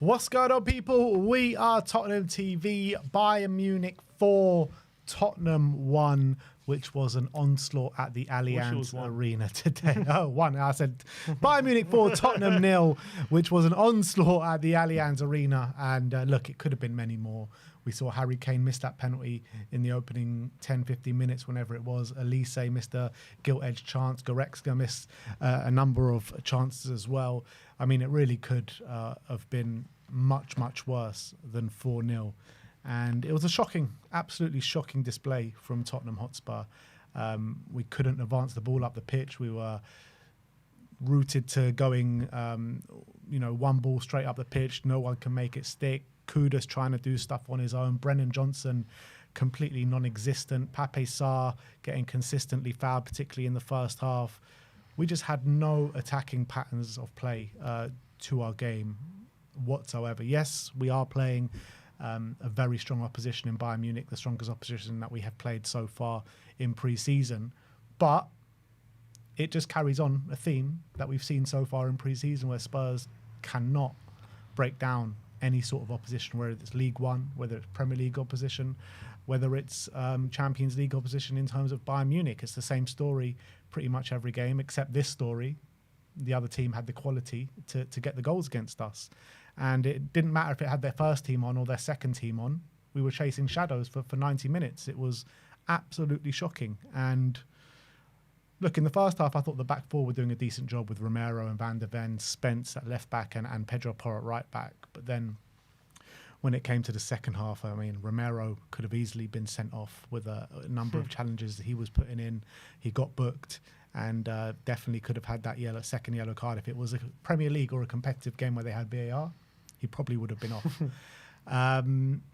What's going on, people? We are Tottenham TV. Bayern Munich 4, Tottenham 1, which was an onslaught at the Allianz Arena today. Oh, 1. I said Bayern Munich 4, Tottenham 0, which was an onslaught at the Allianz Arena. And look, it could have been many more. We saw Harry Kane miss that penalty in the opening 10, 15 minutes, whenever it was. Elise missed a gilt-edged chance. Goretzka missed a number of chances as well. I mean, it really could have been much, much worse than 4-0. And it was a shocking, absolutely shocking display from Tottenham Hotspur. We couldn't advance the ball up the pitch. We were rooted to going, one ball straight up the pitch. No one can make it stick. Kudus trying to do stuff on his own. Brennan Johnson completely non-existent. Pape Sarr getting consistently fouled, particularly in the first half. We just had no attacking patterns of play to our game whatsoever. Yes, we are playing a very strong opposition in Bayern Munich, the strongest opposition that we have played so far in pre-season. But it just carries on a theme that we've seen so far in pre-season, where Spurs cannot break down any sort of opposition, whether it's League One, whether it's Premier League opposition, whether it's Champions League opposition in terms of Bayern Munich. It's the same story pretty much every game, except this story, the other team had the quality to get the goals against us. And it didn't matter if it had their first team on or their second team on. We were chasing shadows for 90 minutes. It was absolutely shocking. And look, in the first half, I thought the back four were doing a decent job with Romero and Van der Ven, Spence at left back and Pedro Porro at right back. But then when it came to the second half, I mean, Romero could have easily been sent off with a number of challenges that he was putting in. He got booked and definitely could have had that second yellow card. If it was a Premier League or a competitive game where they had VAR, he probably would have been off.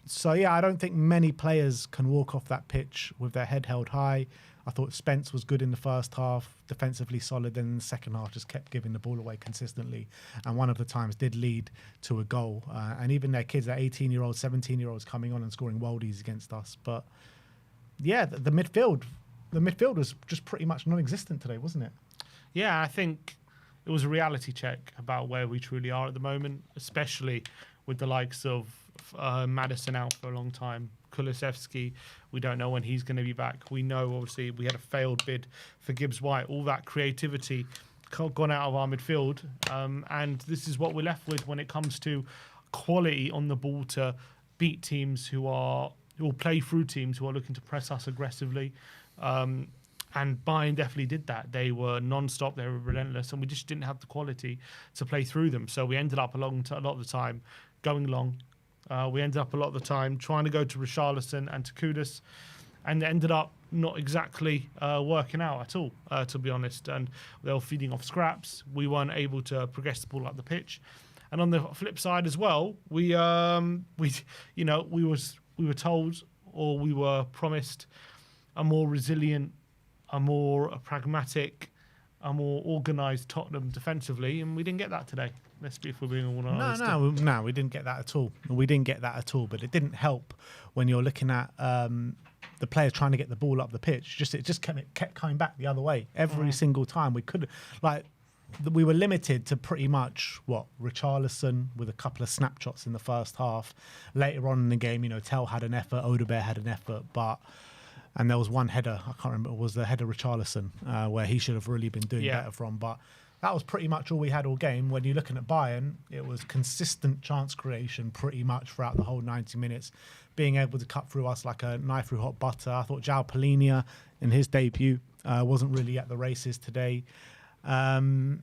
So, yeah, I don't think many players can walk off that pitch with their head held high. I thought Spence was good in the first half, defensively solid, then in the second half just kept giving the ball away consistently. And one of the times did lead to a goal. And even their kids, their 18-year-olds, 17-year-olds coming on and scoring worldies against us. But, yeah, the midfield was just pretty much non-existent today, wasn't it? Yeah, I think it was a reality check about where we truly are at the moment, especially with the likes of Maddison out for a long time. Kulusevski, we don't know when he's going to be back. We know, obviously, we had a failed bid for Gibbs-White. All that creativity gone out of our midfield. And this is what we're left with when it comes to quality on the ball to beat teams who will play through teams who are looking to press us aggressively. And Bayern definitely did that. They were non-stop, they were relentless, and we just didn't have the quality to play through them. So we ended up a lot of the time going long. We ended up a lot of the time trying to go to Richarlison and to Kudus, and it ended up not exactly working out at all, to be honest. And they were feeding off scraps. We weren't able to progress the ball up the pitch. And on the flip side as well, we were told, or we were promised, a more resilient, a more pragmatic, a more organised Tottenham defensively, and we didn't get that today. Let's be, if we're being all honest. No, we didn't get that at all. We didn't get that at all, but it didn't help when you're looking at the players trying to get the ball up the pitch. It just kept coming back the other way every single time. We were limited to pretty much Richarlison with a couple of snapshots in the first half. Later on in the game, Tell had an effort, Odegaard had an effort, and there was one header, I can't remember, it was the header Richarlison, where he should have really been doing better from. But that was pretty much all we had all game. When you're looking at Bayern, it was consistent chance creation pretty much throughout the whole 90 minutes, being able to cut through us like a knife through hot butter. I thought João Palhinha in his debut wasn't really at the races today. The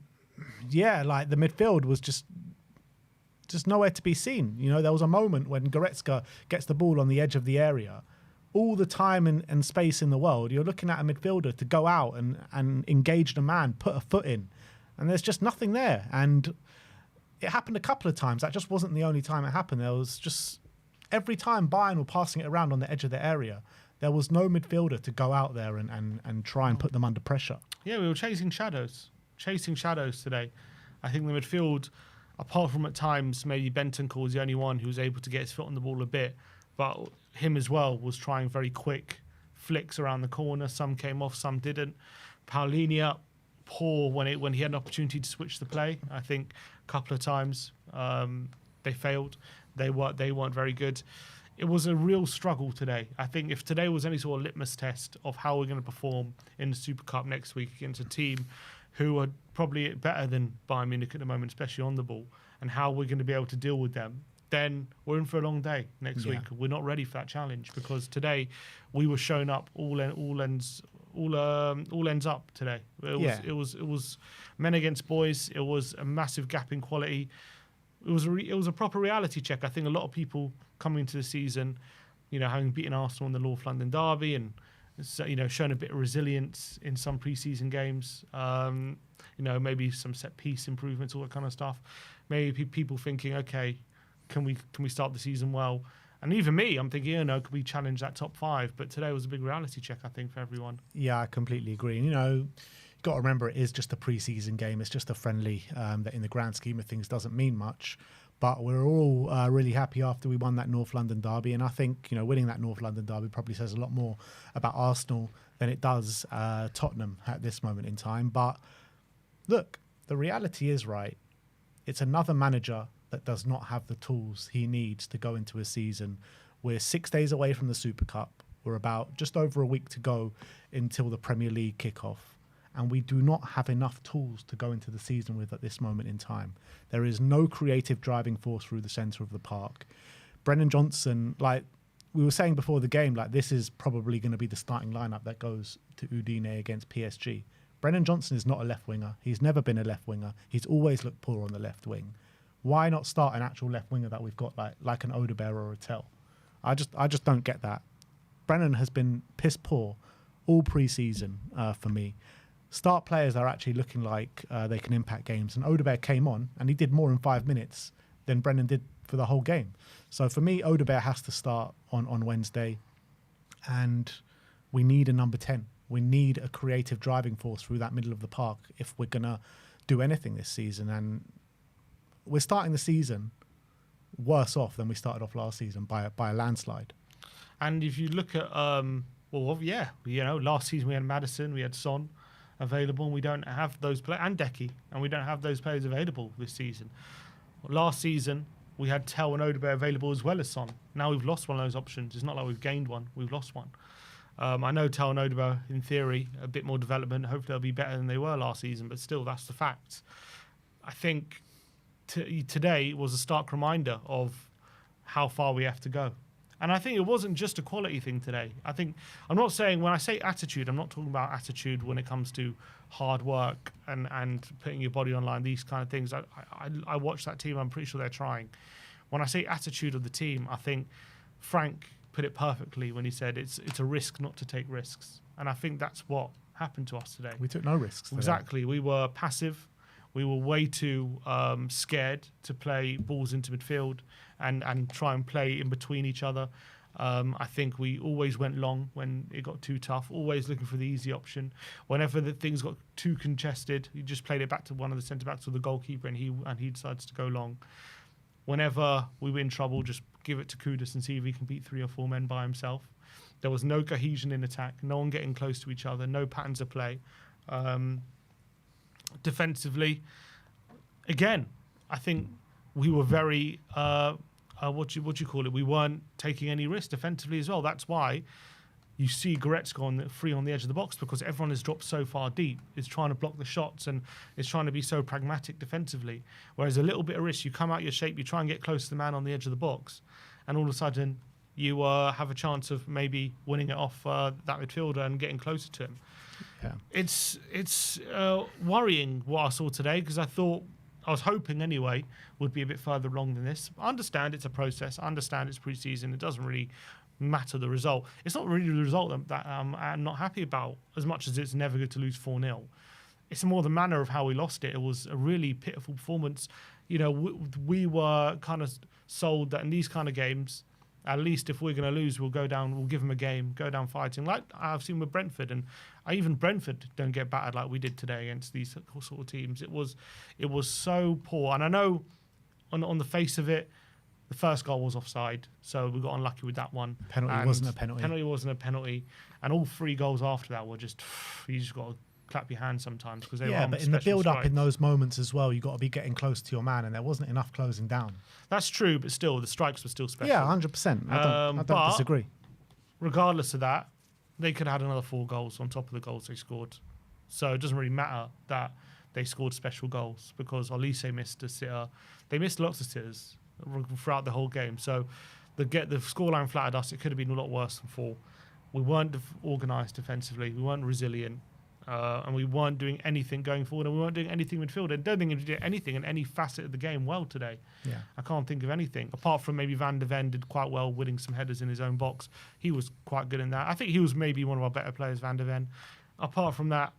midfield was just nowhere to be seen. There was a moment when Goretzka gets the ball on the edge of the area. All the time and space in the world, you're looking at a midfielder to go out and engage the man, put a foot in, and there's just nothing there. And it happened a couple of times. That just wasn't the only time it happened. There was just every time Bayern were passing it around on the edge of the area, there was no midfielder to go out there and try and put them under pressure. Yeah, we were chasing shadows today. I think the midfield, apart from at times maybe Bentancur was the only one who was able to get his foot on the ball a bit, but him as well was trying very quick flicks around the corner. Some came off, some didn't. Palhinha, poor when he had an opportunity to switch the play. I think a couple of times they failed. They weren't very good. It was a real struggle today. I think if today was any sort of litmus test of how we're going to perform in the Super Cup next week against a team who are probably better than Bayern Munich at the moment, especially on the ball, and how we're going to be able to deal with them, then we're in for a long day next week. We're not ready for that challenge because today we were shown up all ends up today. It was men against boys. It was a massive gap in quality. It was a proper reality check. I think a lot of people coming into the season, having beaten Arsenal in the North London derby and shown a bit of resilience in some pre-season games. Maybe some set piece improvements, all that kind of stuff. Maybe people thinking, okay, can we start the season well? And even me, I'm thinking, could we challenge that top 5? But today was a big reality check, I think, for everyone. Yeah, I completely agree. You've got to remember it is just a pre-season game. It's just a friendly that in the grand scheme of things doesn't mean much. But we're all really happy after we won that North London derby. And I think, winning that North London derby probably says a lot more about Arsenal than it does Tottenham at this moment in time. But look, the reality is, right, it's another manager that does not have the tools he needs to go into a season. We're 6 days away from the Super Cup. We're about just over a week to go until the Premier League kickoff. And we do not have enough tools to go into the season with at this moment in time. There is no creative driving force through the centre of the park. Brennan Johnson, like we were saying before the game, like this is probably going to be the starting lineup that goes to Udine against PSG. Brennan Johnson is not a left winger. He's never been a left winger. He's always looked poor on the left wing. Why not start an actual left winger that we've got like an Odebear or a Tell? I just don't get that. Brennan has been piss poor all pre-season for me. Start players are actually looking like they can impact games. And Odebear came on and he did more in 5 minutes than Brennan did for the whole game. So for me, Odebear has to start on Wednesday. And we need a number 10. We need a creative driving force through that middle of the park if we're going to do anything this season. And we're starting the season worse off than we started off last season by a landslide. And if you look at, last season we had Maddison, we had Son available, and we don't have those players, and Decky, and we don't have those players available this season. Last season we had Tell and Odebear available as well as Son. Now we've lost one of those options. It's not like we've gained one, we've lost one. I know Tell and Odebear, in theory, a bit more development. Hopefully they'll be better than they were last season, but still, that's the facts. I think today was a stark reminder of how far we have to go. And I think it wasn't just a quality thing today. I'm not saying, when I say attitude, I'm not talking about attitude when it comes to hard work and putting your body online, these kind of things. I watched that team, I'm pretty sure they're trying. When I say attitude of the team, I think Frank put it perfectly when he said it's a risk not to take risks. And I think that's what happened to us today. We took no risks today. Exactly. We were passive. We were way too scared to play balls into midfield and try and play in between each other. I think we always went long when it got too tough, always looking for the easy option. Whenever the things got too congested, you just played it back to one of the centre-backs or the goalkeeper and he decides to go long. Whenever we were in trouble, just give it to Kudus and see if he can beat 3 or 4 men by himself. There was no cohesion in attack, no one getting close to each other, no patterns of play. Defensively, again, I think we were very what do you call it? We weren't taking any risks defensively as well. That's why you see Goretzka free on the edge of the box, because everyone has dropped so far deep. Is trying to block the shots and is trying to be so pragmatic defensively. Whereas a little bit of risk, you come out your shape, you try and get close to the man on the edge of the box, and all of a sudden you have a chance of maybe winning it off that midfielder and getting closer to him. Yeah. It's worrying what I saw today, because I was hoping anyway would be a bit further along than this. I understand it's a process. I understand it's pre-season. It doesn't really matter the result. It's not really the result that I'm not happy about, as much as it's never good to lose 4-0. It's more the manner of how we lost it. It was a really pitiful performance. We were kind of sold that in these kind of games, at least if we're going to lose, we'll go down, we'll give them a game, go down fighting, like I've seen with Brentford. And even Brentford don't get battered like we did today against these sort of teams. It was so poor. And I know on the face of it, the first goal was offside, so we got unlucky with that one. Penalty wasn't a penalty. Penalty wasn't a penalty. And all 3 goals after that were just, you just got to clap your hands sometimes because they were yeah, on but in the special build-up in strikes. those moments as well, you got to be getting close to your man, and there wasn't enough closing down. That's true, but still, the strikes were still special. Yeah, 100%. I don't But disagree. regardless of that, they could have had another 4 goals on top of the goals they scored. So it doesn't really matter that they scored special goals because Olise missed a sitter. They missed lots of sitters throughout the whole game. So the scoreline flattered us. It could have been a lot worse than 4. We weren't organised defensively. We weren't resilient. And we weren't doing anything going forward, and we weren't doing anything midfield. I don't think we did anything in any facet of the game well today. Yeah. I can't think of anything apart from maybe Van de Ven did quite well winning some headers in his own box. He was quite good in that. I think he was maybe one of our better players, Van de Ven. Apart from that,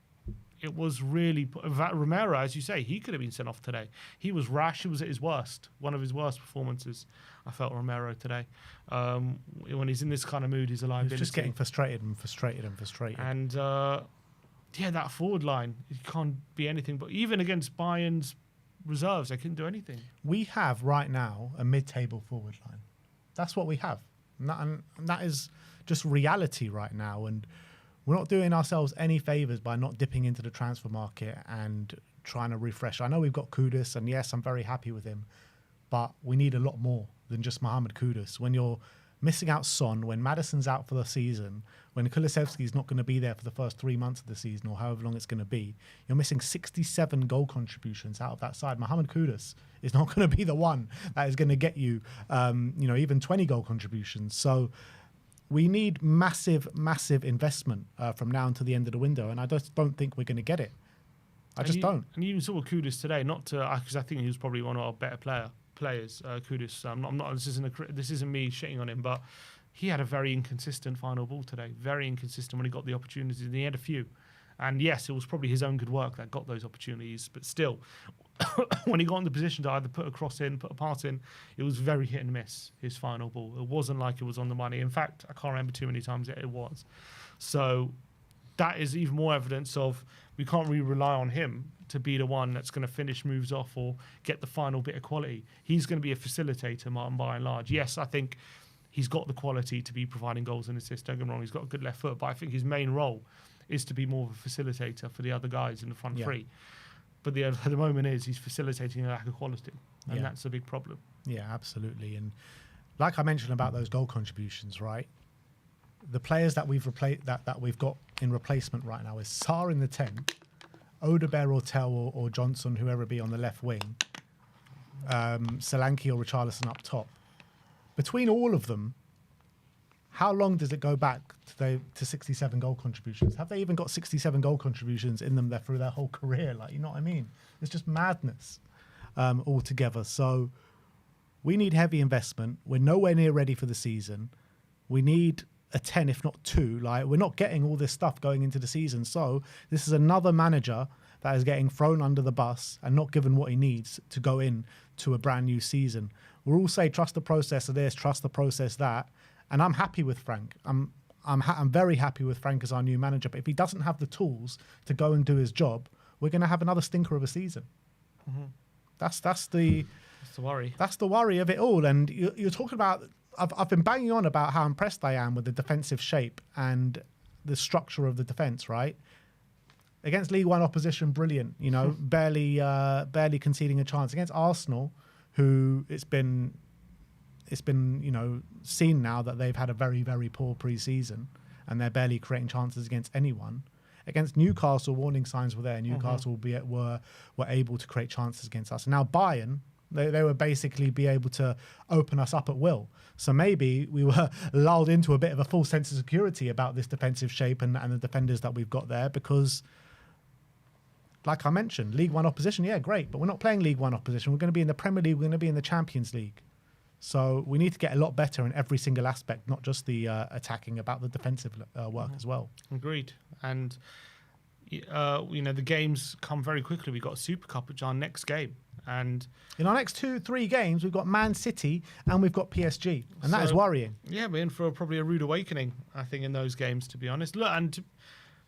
it was really Romero, as you say, he could have been sent off today. He was rash. He was at his worst, one of his worst performances. I felt Romero today. When he's in this kind of mood, he's a liability. He's just getting frustrated and frustrated and frustrated. And yeah, that forward line, it can't be anything. But even against Bayern's reserves, they couldn't do anything. We have right now a mid-table forward line. That's what we have. And that is just reality right now. And we're not doing ourselves any favours by not dipping into the transfer market and trying to refresh. I know we've got Kudus, and yes, I'm very happy with him. But we need a lot more than just Mohamed Kudus. When you're missing out Son, when Maddison's out for the season, when Kulusevski's not going to be there for the first 3 months of the season or however long it's going to be, you're missing 67 goal contributions out of that side. Mohamed Kudus is not going to be the one that is going to get you, even 20 goal contributions. So we need massive, massive investment from now until the end of the window, and I just don't think we're going to get it. I just don't. And you even saw Kudus today, not to because I think he was probably one of our better players. Kudus. I'm not. This isn't me shitting on him, but he had a very inconsistent final ball today. Very inconsistent when he got the opportunities, and he had a few. And yes, it was probably his own good work that got those opportunities. But still, when he got in the position to either put a cross in, put a pass in, it was very hit and miss, his final ball. It wasn't like it was on the money. In fact, I can't remember too many times it was. So that is even more evidence of we can't really rely on him to be the one that's going to finish moves off or get the final bit of quality. He's going to be a facilitator, Martin, by and large. Yes, I think he's got the quality to be providing goals and assists. Don't get me wrong, he's got a good left foot, but I think his main role is to be more of a facilitator for the other guys in the front three. But at the moment he's facilitating a lack of quality, and that's a big problem. Yeah, absolutely. And like I mentioned about those goal contributions, right? The players that we've that we've got in replacement right now is Sarr in the 10, Odebear or Tell or Johnson, whoever it be on the left wing, Solanke or Richarlison up top. Between all of them, how long does it go back to 67 goal contributions? Have they even got 67 goal contributions in them through their whole career? Like, you know what I mean? It's just madness altogether. So we need heavy investment. We're nowhere near ready for the season. We need a 10, if not 2. Like, we're not getting all this stuff going into the season. So this is another manager that is getting thrown under the bus and not given what he needs to go in to a brand new season. We'll all say, trust the process of this, trust the process that. And I'm happy with Frank. I'm very happy with Frank as our new manager. But if he doesn't have the tools to go and do his job, we're going to have another stinker of a season. Mm-hmm. That's the worry. That's the worry of it all. And you're talking about. I've been banging on about how impressed I am with the defensive shape and the structure of the defense. Right, against League One opposition, brilliant. You know, barely conceding a chance against Arsenal, who it's been seen now that they've had a very, very poor pre-season and they're barely creating chances against anyone. Against Newcastle, warning signs were there. Newcastle were able to create chances against us. And now Bayern, they were basically be able to open us up at will. So maybe we were lulled into a bit of a false sense of security about this defensive shape and the defenders that we've got there because, like I mentioned, League One opposition, yeah, great. But we're not playing League One opposition. We're going to be in the Premier League. We're going to be in the Champions League. So we need to get a lot better in every single aspect, not just the attacking, about the defensive work as well. Agreed. And, the games come very quickly. We've got Super Cup, which is our next game. And in our next 2-3 games, we've got Man City and we've got PSG. And that is worrying. Yeah, we're in for probably a rude awakening, I think, in those games, to be honest. Look, and,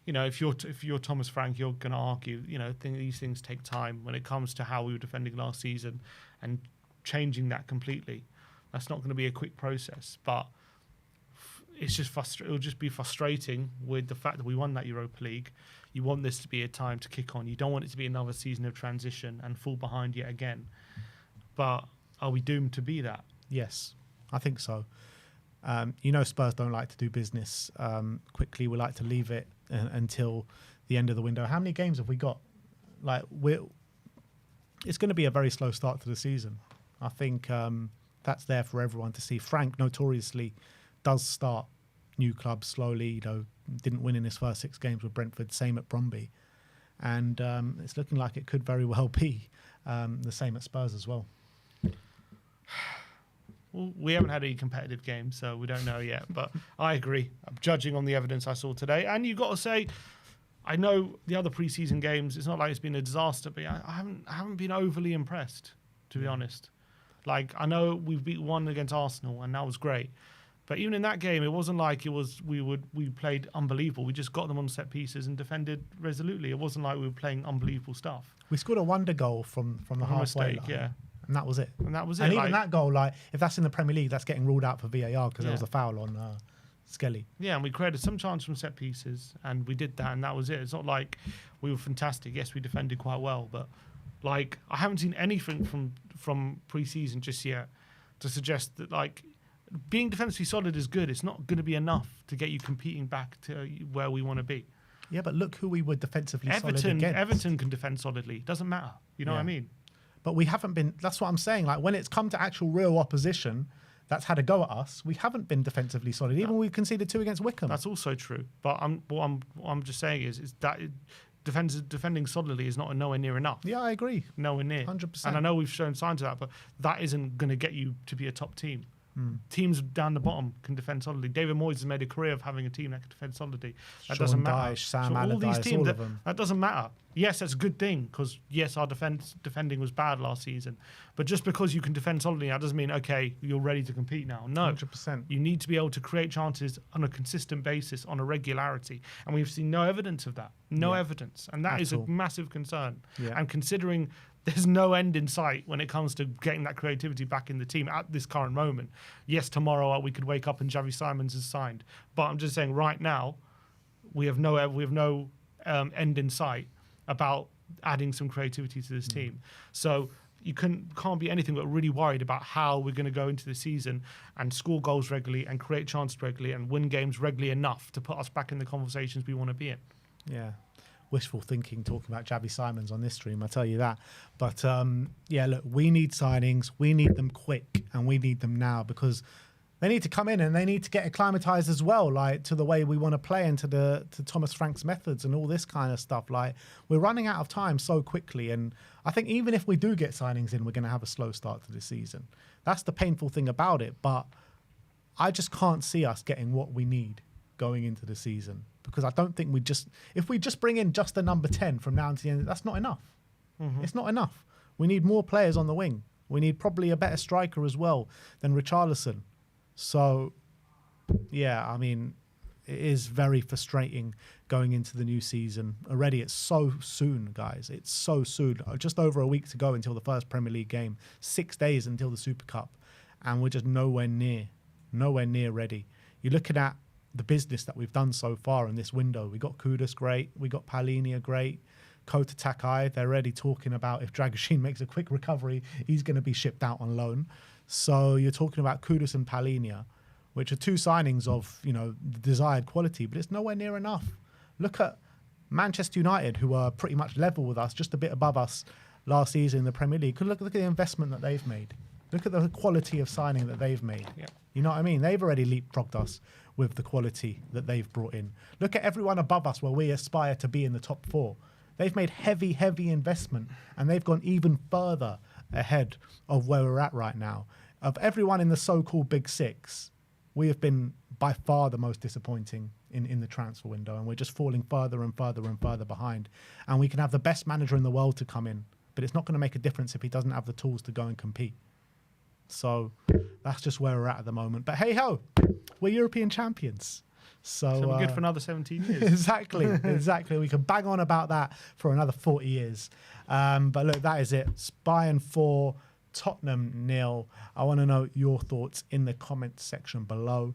if you're Thomas Frank, you're going to argue, these things take time when it comes to how we were defending last season and changing that completely. That's not going to be a quick process, but it's just it'll just be frustrating with the fact that we won that Europa League. You want this to be a time to kick on. You don't want it to be another season of transition and fall behind yet again. But are we doomed to be that? Yes, I think so. Spurs don't like to do business quickly. We like to leave it until the end of the window. How many games have we got? It's going to be a very slow start to the season. I think that's there for everyone to see. Frank notoriously does start new clubs slowly. Didn't win in his first 6 games with Brentford. Same at Bromby, and it's looking like it could very well be the same at Spurs as well. Well, we haven't had any competitive games, so we don't know yet. But I agree. I'm judging on the evidence I saw today. And you've got to say, I know the other pre-season games, it's not like it's been a disaster, but I haven't been overly impressed, to be honest. Like, I know we've beat 1 against Arsenal, and that was great. But even in that game, it wasn't like we played unbelievable. We just got them on set pieces and defended resolutely. It wasn't like we were playing unbelievable stuff. We scored a wonder goal from the halfway line. Yeah. And that was it. And even that goal, if that's in the Premier League, that's getting ruled out for VAR because there was a foul on Skelly. Yeah, and we created some chance from set pieces, and we did that, and that was it. It's not like we were fantastic. Yes, we defended quite well, but I haven't seen anything from pre-season just yet to suggest that being defensively solid is good. It's not going to be enough to get you competing back to where we want to be. Yeah, but look who we were defensively solid against. Everton can defend solidly. Doesn't matter. You know what I mean? But we haven't been. That's what I'm saying. When it's come to actual real opposition that's had a go at us, we haven't been defensively solid. Even we conceded 2 against Wickham. That's also true. But what I'm just saying is that defending solidly is not nowhere near enough. Yeah, I agree. Nowhere near. 100%. And I know we've shown signs of that, but that isn't going to get you to be a top team. Teams down the bottom can defend solidly. David Moyes has made a career of having a team that can defend solidly. That doesn't matter. Dyche, Sam Allardyce, all of them. That doesn't matter. Yes, that's a good thing because yes, our defending was bad last season. But just because you can defend solidly, that doesn't mean okay, you're ready to compete now. No, 100%. You need to be able to create chances on a consistent basis, on a regularity, and we've seen no evidence of that. No evidence, and that is a massive concern. Yeah. And considering there's no end in sight when it comes to getting that creativity back in the team at this current moment. Yes, tomorrow we could wake up and Xavi Simons is signed, but I'm just saying right now we have no end in sight about adding some creativity to this team. So you can't be anything but really worried about how we're going to go into the season and score goals regularly and create chances regularly and win games regularly enough to put us back in the conversations we want to be in. Yeah. Wishful thinking talking about Xavi Simons on this stream, I tell you that. But look, we need signings, we need them quick, and we need them now because they need to come in and they need to get acclimatized as well, to the way we want to play and to Thomas Frank's methods and all this kind of stuff. We're running out of time so quickly, and I think even if we do get signings in, we're going to have a slow start to the season. That's the painful thing about it, but I just can't see us getting what we need going into the season. Because I don't think if we just bring in just a number 10 from now to the end, that's not enough. It's not enough. We need more players on the wing. We need probably a better striker as well than Richarlison. So, yeah, I mean, it is very frustrating going into the new season. Already, it's so soon, guys. It's so soon. Just over a week to go until the first Premier League game. 6 days until the Super Cup. And we're just nowhere near ready. You're looking at the business that we've done so far in this window. We got Kudus great. We got Palhinha great. Kota Takai, they're already talking about if Dragoshin makes a quick recovery, he's going to be shipped out on loan. So you're talking about Kudus and Palhinha, which are 2 signings of, the desired quality, but it's nowhere near enough. Look at Manchester United, who are pretty much level with us, just a bit above us last season in the Premier League. Look at the investment that they've made. Look at the quality of signing that they've made. Yep. You know what I mean? They've already leapfrogged us with the quality that they've brought in. Look at everyone above us where we aspire to be in the top 4. They've made heavy investment, and they've gone even further ahead of where we're at right now. Of everyone in the so-called Big 6, we have been by far the most disappointing in the transfer window, and we're just falling further and further and further behind. And we can have the best manager in the world to come in, but it's not going to make a difference if he doesn't have the tools to go and compete. So that's just where we're at the moment. But hey ho, we're European champions. So we're good for another 17 years. Exactly. We can bang on about that for another 40 years. But look, that is it. Bayern 4, Tottenham 0. I want to know your thoughts in the comments section below.